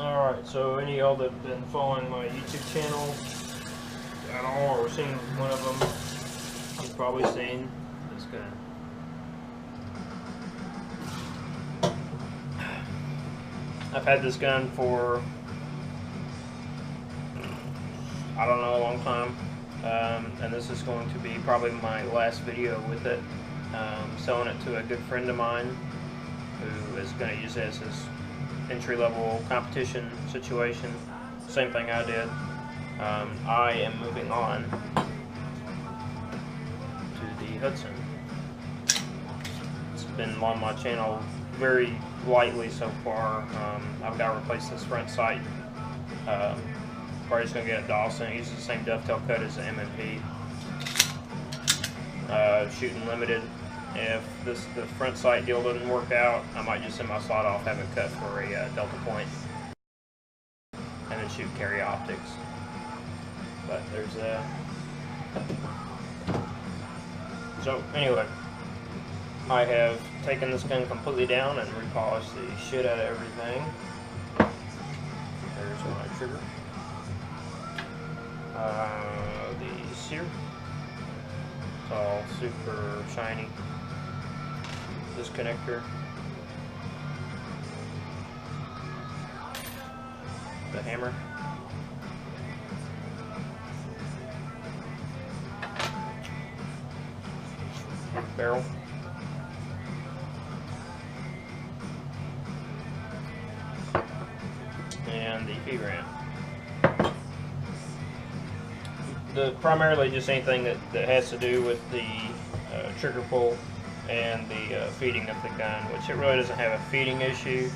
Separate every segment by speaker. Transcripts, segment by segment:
Speaker 1: Alright, so any of y'all that have been following my YouTube channel at all or seen one of them, you've probably seen this gun. I've had this gun for, I don't know, a long time, and this is going to be probably my last video with it. Selling it to a good friend of mine who is going to use it as his entry-level competition situation. Same thing I did. I am moving on to the Hudson. It's been on my channel very lightly so far. I've got to replace this front sight. Probably just going to get a Dawson. It uses the same dovetail cut as the M&P. Shooting limited. If the front sight deal doesn't work out, I might just send my slot off, have it cut for a Delta point, and then shoot carry optics. But there's so anyway, I have taken this gun completely down and repolished the shit out of everything. There's my trigger. The sear. It's all super shiny. This connector, the hammer, barrel, and the feed ramp. Primarily just anything that has to do with the trigger pull and the feeding of the gun, which it really doesn't have a feeding issue.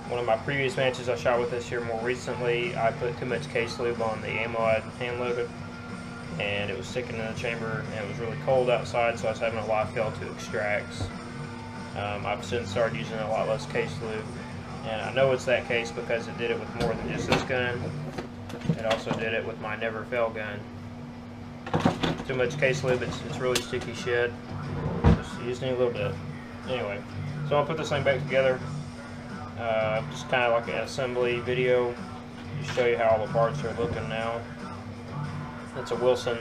Speaker 1: One of my previous matches I shot with this here more recently, I put too much case lube on the ammo I'd hand loaded, and it was sticking in the chamber, and it was really cold outside, so I was having a lot of fail to extracts. I've since started using a lot less case lube, and I know it's that case because it did it with more than just this gun. It also did it with my Never Fail gun. Too much case lube, it's really sticky shit. Just need a little bit. Anyway, so I'll put this thing back together. Just kind of like an assembly video. Just show you how all the parts are looking now. It's a Wilson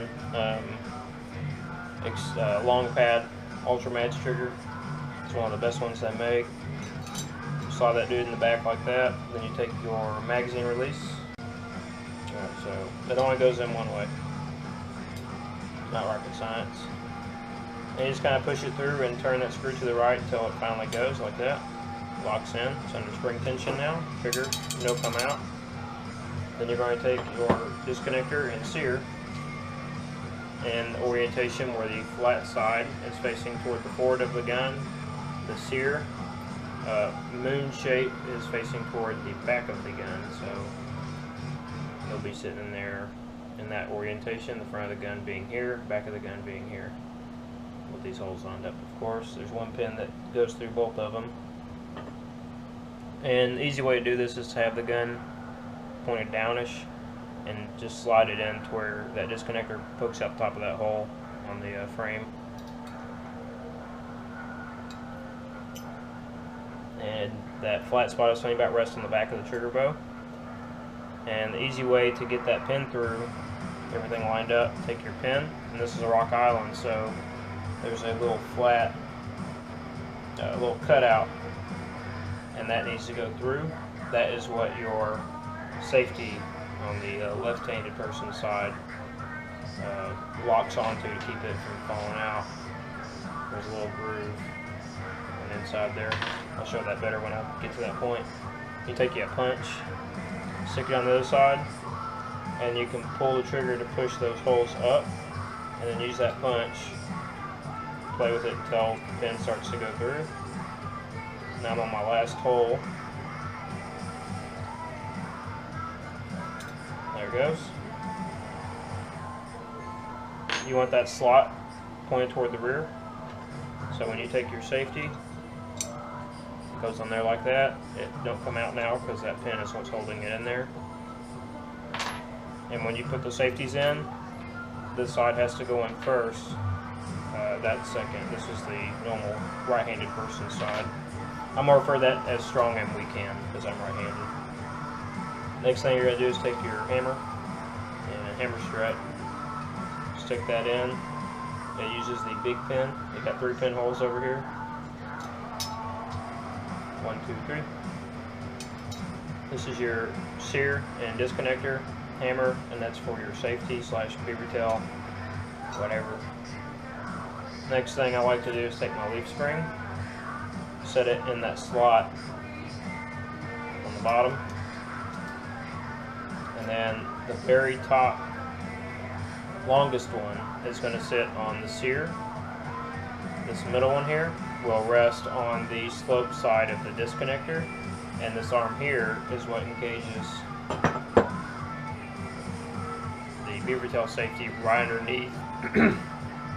Speaker 1: long pad ultra match trigger. It's one of the best ones they make. You slide that dude in the back like that. Then you take your magazine release. Alright, so it only goes in one way. Not rocket science. And you just kind of push it through and turn that screw to the right until it finally goes like that. Locks in. It's under spring tension now. Trigger, no come out. Then you're going to take your disconnector and sear, and the orientation where the flat side is facing toward the forward of the gun. The sear moon shape is facing toward the back of the gun, so it'll be sitting in there in that orientation, the front of the gun being here, back of the gun being here, with these holes lined up, of course. There's one pin that goes through both of them. And the easy way to do this is to have the gun pointed downish and just slide it in to where that disconnector pokes out the top of that hole on the frame. And that flat spot I was telling you about rests on the back of the trigger bow. And the easy way to get that pin through, everything lined up, take your pin, and this is a Rock Island, so there's a little flat, little cutout, and that needs to go through. That is what your safety on the left-handed person's side locks onto to keep it from falling out. There's a little groove on the inside there. I'll show that better when I get to that point. You take you a punch, stick it on the other side, and you can pull the trigger to push those holes up, and then use that punch, play with it until the pin starts to go through. Now I'm on my last hole. There it goes. You want that slot pointed toward the rear, so when you take your safety, it goes on there like that. It don't come out now because that pin is what's holding it in there. And when you put the safeties in, this side has to go in first. That second. This is the normal right-handed person's side. I'm gonna refer that as strong and weak hand because I'm right-handed. Next thing you're gonna do is take your hammer and hammer strut, stick that in. It uses the big pin. It got 3 pinholes over here. 1, 2, 3. This is your sear and disconnector hammer, and that's for your safety / beaver tail, whatever. Next thing I like to do is take my leaf spring, set it in that slot on the bottom, and then the very top longest one is going to sit on the sear. This middle one here will rest on the slope side of the disconnector, and this arm here is what engages the beaver tail safety right underneath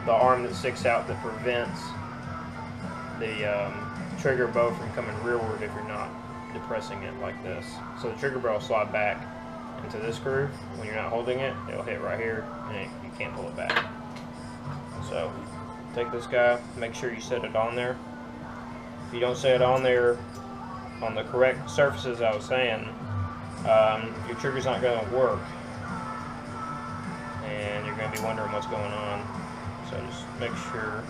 Speaker 1: the arm that sticks out that prevents the trigger bow from coming rearward if you're not depressing it like this. So the trigger bow will slide back into this groove. When you're not holding it, it'll hit right here, and you can't pull it back. So take this guy, make sure you set it on there. If you don't set it on there on the correct surfaces I was saying, your trigger's not going to work, and you're going to be wondering what's going on. So just make sure,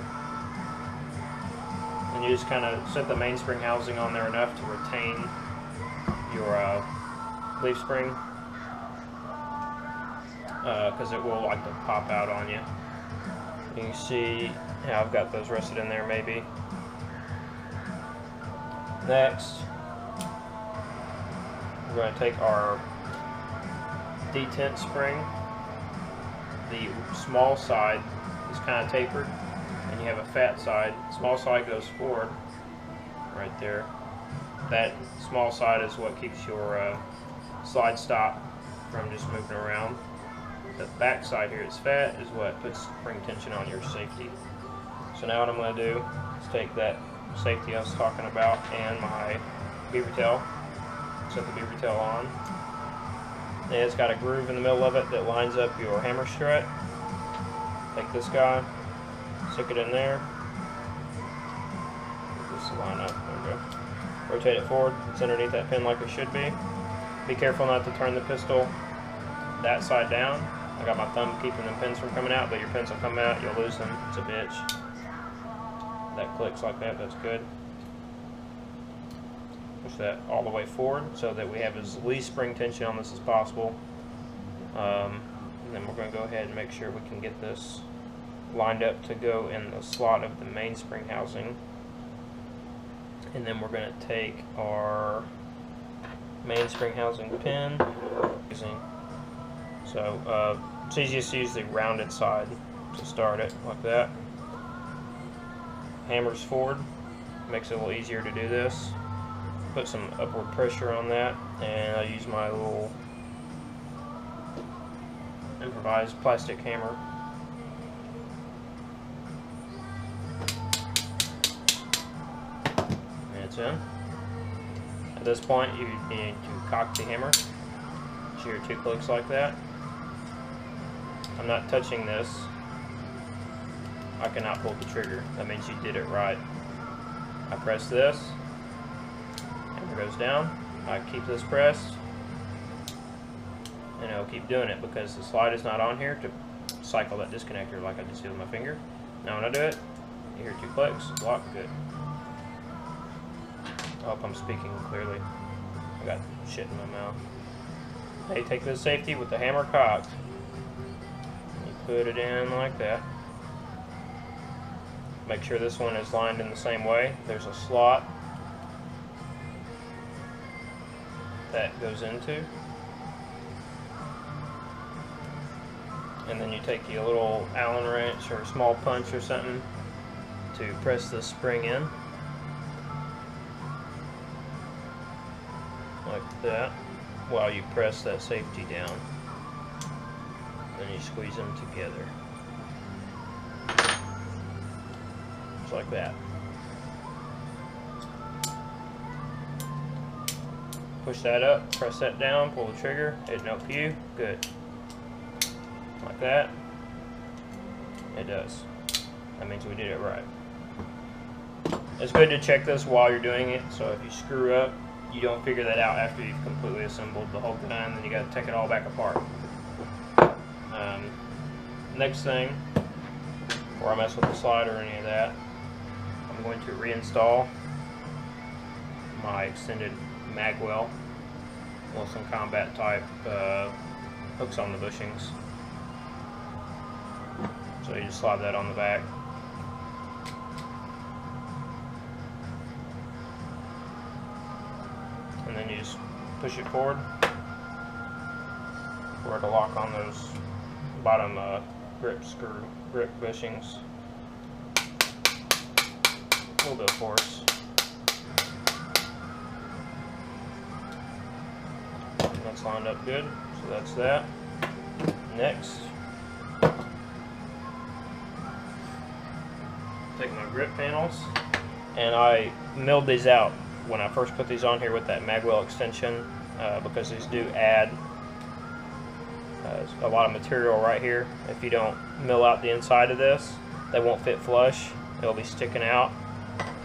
Speaker 1: and you just kind of set the mainspring housing on there enough to retain your leaf spring, because it will like to pop out on you. You can see how I've got those rested in there maybe. Next, we're going to take our detent spring. The small side is kind of tapered, and you have a fat side. Small side goes forward right there. That small side is what keeps your slide stop from just moving around. The back side here is fat, is what puts spring tension on your safety. So now what I'm going to do is take that safety I was talking about and my beaver tail, set the beaver tail on. And it's got a groove in the middle of it that lines up your hammer strut. Take this guy, stick it in there. Get this to line up. There we go. Rotate it forward. It's underneath that pin like it should be. Be careful not to turn the pistol that side down. I got my thumb keeping the pins from coming out, but your pins will come out, you'll lose them. It's a bitch. That clicks like that, that's good. Push that all the way forward so that we have as least spring tension on this as possible. And then we're going to go ahead and make sure we can get this lined up to go in the slot of the mainspring housing. And then we're going to take our mainspring housing pin. So it's easiest to use the rounded side to start it, like that. Hammers forward, makes it a little easier to do this. Put some upward pressure on that, and I use my little improvised plastic hammer. And it's in. At this point, you need to cock the hammer. So your 2 clicks like that. I'm not touching this. I cannot pull the trigger. That means you did it right. I press this. Hammer goes down. I keep this pressed. And I'll keep doing it because the slide is not on here to cycle that disconnector like I just did with my finger. Now when I do it, you hear 2 clicks. Lock. Good. I hope I'm speaking clearly. I got shit in my mouth. Now you take this safety with the hammer cocked. You put it in like that. Make sure this one is lined in the same way. There's a slot that goes into. And then you take a little Allen wrench or a small punch or something to press the spring in. Like that. While you press that safety down. Then you squeeze them together. Just like that. Push that up, press that down, pull the trigger, it'll help you. Good. Like that. It does. That means we did it right. It's good to check this while you're doing it, so if you screw up, you don't figure that out after you've completely assembled the whole gun, then you got to take it all back apart. Next thing, before I mess with the slider or any of that, I'm going to reinstall my extended magwell with some combat type hooks on the bushings. So you just slide that on the back. And then you just push it forward for it to lock on those bottom grip bushings. A little bit of force. And that's lined up good, so that's that. Next, take my grip panels, and I milled these out when I first put these on here with that magwell extension, because these do add a lot of material right here. If you don't mill out the inside of this, they won't fit flush. It'll be sticking out.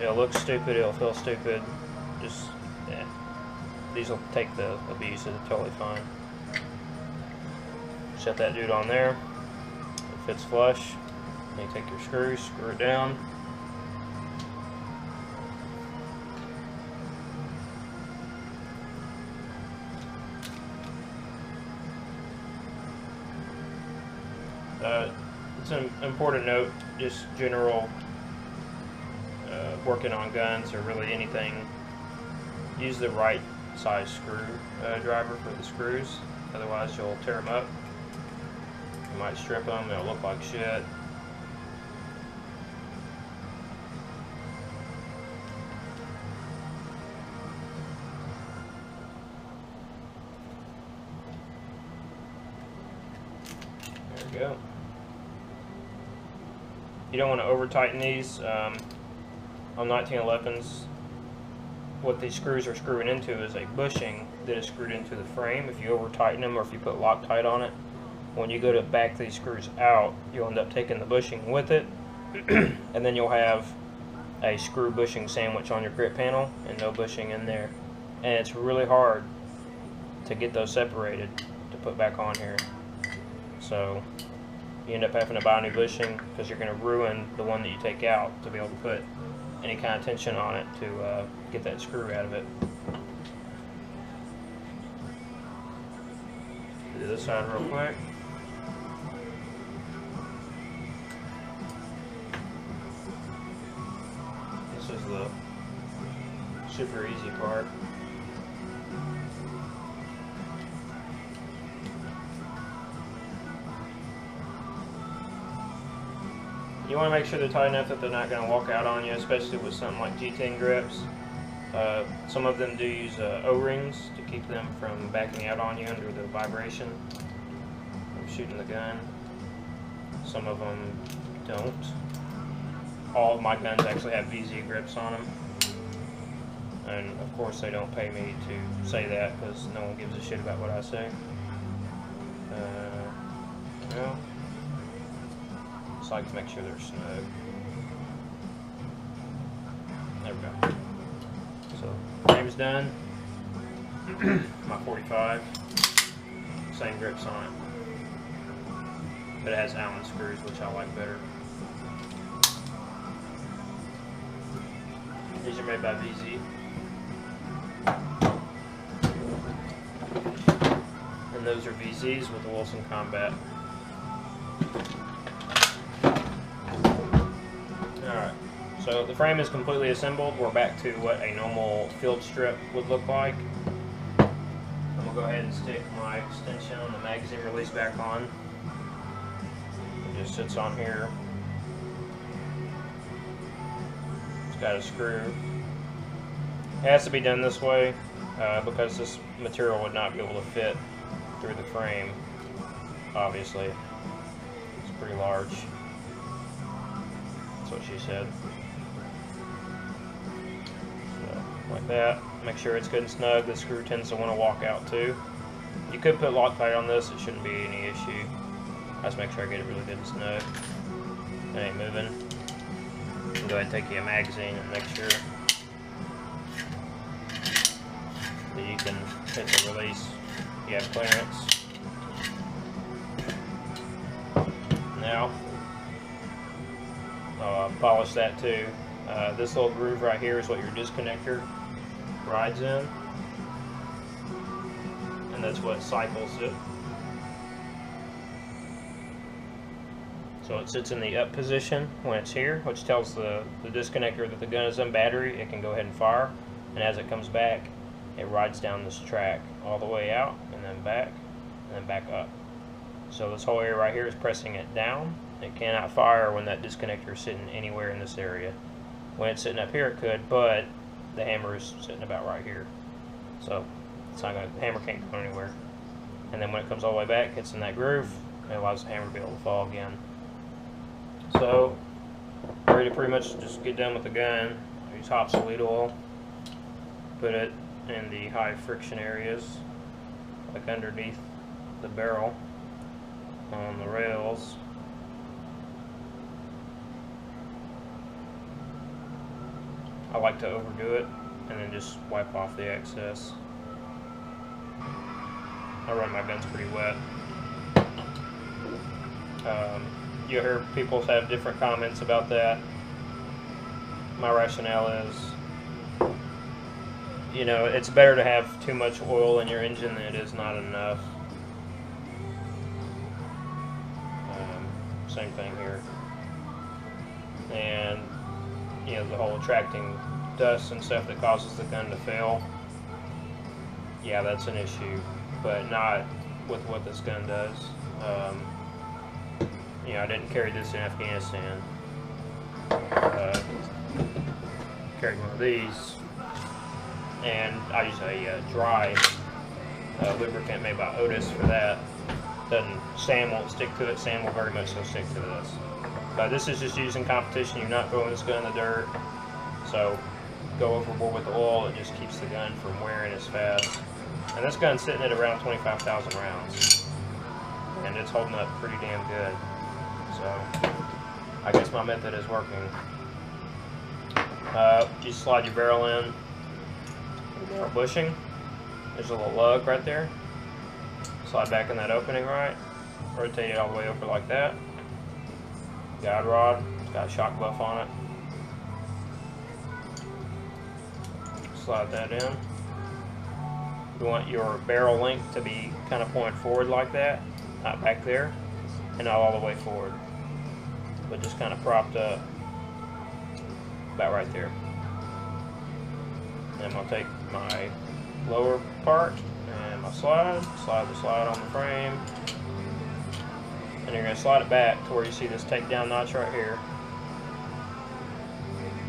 Speaker 1: It'll look stupid. It'll feel stupid. Just, yeah. These will take the abuse. It's totally fine. Set that dude on there. It fits flush. Then you take your screws, screw it down. It's an important note, just general working on guns or really anything, use the right size screw driver for the screws, otherwise you'll tear them up. You might strip them, it'll look like shit. There we go. You don't want to over tighten these. On 1911s, what these screws are screwing into is a bushing that is screwed into the frame. If you over tighten them or if you put Loctite on it, when you go to back these screws out, you'll end up taking the bushing with it, and then you'll have a screw bushing sandwich on your grip panel and no bushing in there. And it's really hard to get those separated to put back on here. So you end up having to buy a new bushing because you're going to ruin the one that you take out to be able to put any kind of tension on it to get that screw out of it. Do this side real quick. This is the super easy part. You want to make sure they're tight enough that they're not going to walk out on you, especially with something like G10 grips. Some of them do use O-rings to keep them from backing out on you under the vibration of shooting the gun. Some of them don't. All of my guns actually have VZ grips on them. And of course they don't pay me to say that because no one gives a shit about what I say. Well, just like to make sure they're snug. There we go. So, frame's done. My 45, same grips on it, but it has Allen screws, which I like better. These are made by VZ. And those are VZs with the Wilson Combat. Alright, so the frame is completely assembled. We're back to what a normal field strip would look like. I'm going to go ahead and stick my extension on the magazine release back on. It just sits on here. It's got a screw. It has to be done this way because this material would not be able to fit through the frame, obviously. It's pretty large. That's what she said. So, like that. Make sure it's good and snug. The screw tends to want to walk out too. You could put Loctite on this, it shouldn't be any issue. I just make sure I get it really good and snug. It ain't moving. can go ahead and take your magazine and make sure that you can hit the release. You have clearance. Now, polish that too. This little groove right here is what your disconnector rides in, and that's what cycles it. So it sits in the up position when it's here, which tells the disconnector that the gun is in battery. It can go ahead and fire, and as it comes back, it rides down this track all the way out, and then back up. So this whole area right here is pressing it down. It cannot fire when that disconnector is sitting anywhere in this area. When it's sitting up here it could, but the hammer is sitting about right here. So it's not gonna, the hammer can't go anywhere. And then when it comes all the way back, it's in that groove, and it allows the hammer to be able to fall again. So, ready to pretty much just get done with the gun. Use hot solid oil, put it in the high friction areas, like underneath the barrel, on the rails. I like to overdo it and then just wipe off the excess. I run my guns pretty wet. You'll hear people have different comments about that. My rationale is, you know, it's better to have too much oil in your engine than it is not enough. Same thing here. And, you know, the whole attracting dust and stuff that causes the gun to fail, yeah, that's an issue, but not with what this gun does. You know, I didn't carry this in Afghanistan. Carried one of these, and I use a dry lubricant made by Otis for that. Sand won't stick to it. Sand will very much so stick to this. But this is just used in competition. You're not throwing this gun in the dirt, so go overboard with the oil. It just keeps the gun from wearing as fast. And this gun's sitting at around 25,000 rounds, and it's holding up pretty damn good. So I guess my method is working. You slide your barrel in, barrel bushing. There's a little lug right there. Slide back in that opening, right? Rotate it all the way over like that. Guide rod, it's got a shock buff on it. Slide that in. You want your barrel length to be kind of pointed forward like that, not back there, and not all the way forward, but just kind of propped up about right there. And I'm going to take my lower part and my slide the slide on the frame, and you're going to slide it back to where you see this takedown notch right here,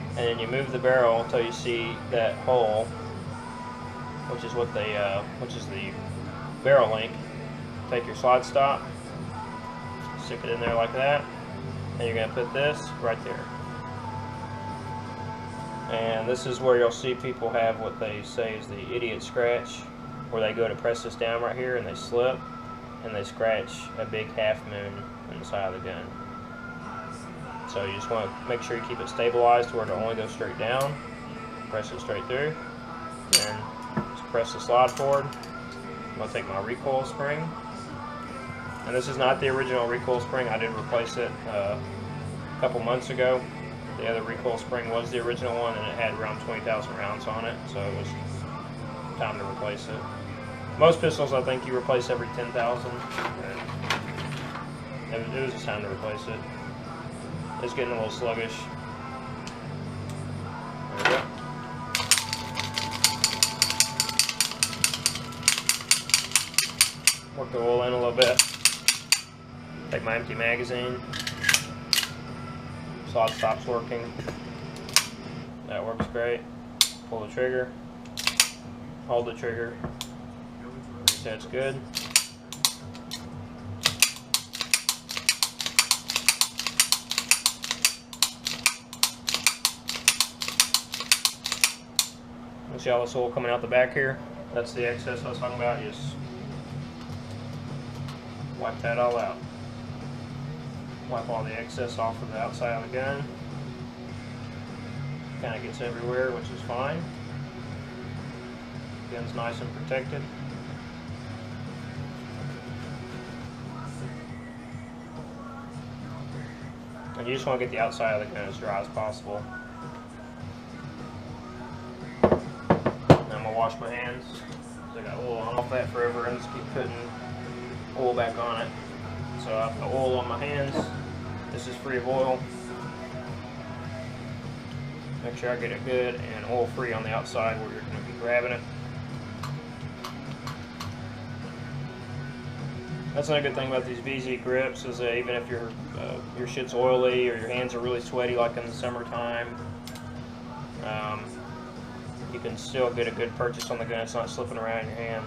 Speaker 1: and then you move the barrel until you see that hole, which is what which is the barrel link. Take your slide stop, stick it in there like that, and you're going to put this right there. And this is where you'll see people have what they say is the idiot scratch, where they go to press this down right here and they slip and they scratch a big half moon in the side of the gun. So you just want to make sure you keep it stabilized to where it'll only go straight down. Press it straight through, and just press the slide forward. I'm going to take my recoil spring, and this is not the original recoil spring. I did replace it a couple months ago. The other recoil spring was the original one, and it had around 20,000 rounds on it, so it was time to replace it. Most pistols, I think you replace every 10,000. It was just time to replace it. It's getting a little sluggish. There we go. Work the oil in a little bit. Take my empty magazine. Slide stops working. That works great. Pull the trigger. Hold the trigger. That's good. You see all this oil coming out the back here? That's the excess I was talking about. You just wipe that all out. Wipe all the excess off of the outside of the gun. Kind of gets everywhere, which is fine. Gun's nice and protected. And you just want to get the outside of the gun as dry as possible. And I'm going to wash my hands. I got oil on off that forever and just keep putting oil back on it. So I have the oil on my hands. This is free of oil. Make sure I get it good and oil free on the outside where you're going to be grabbing it. That's another good thing about these VZ grips is that even if your shit's oily or your hands are really sweaty like in the summertime, you can still get a good purchase on the gun. It's not slipping around in your hand.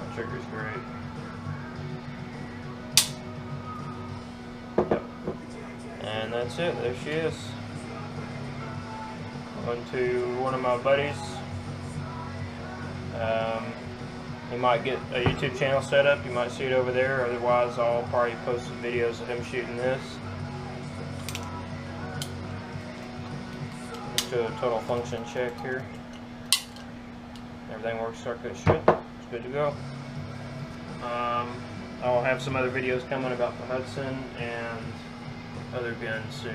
Speaker 1: The trigger's great. Yep. And that's it. There she is. On to one of my buddies. He might get a YouTube channel set up. You might see it over there. Otherwise, I'll probably post some videos of him shooting this. Let's do a total function check here. Everything works like it should. It's good to go. I'll have some other videos coming about the Hudson and other guns soon.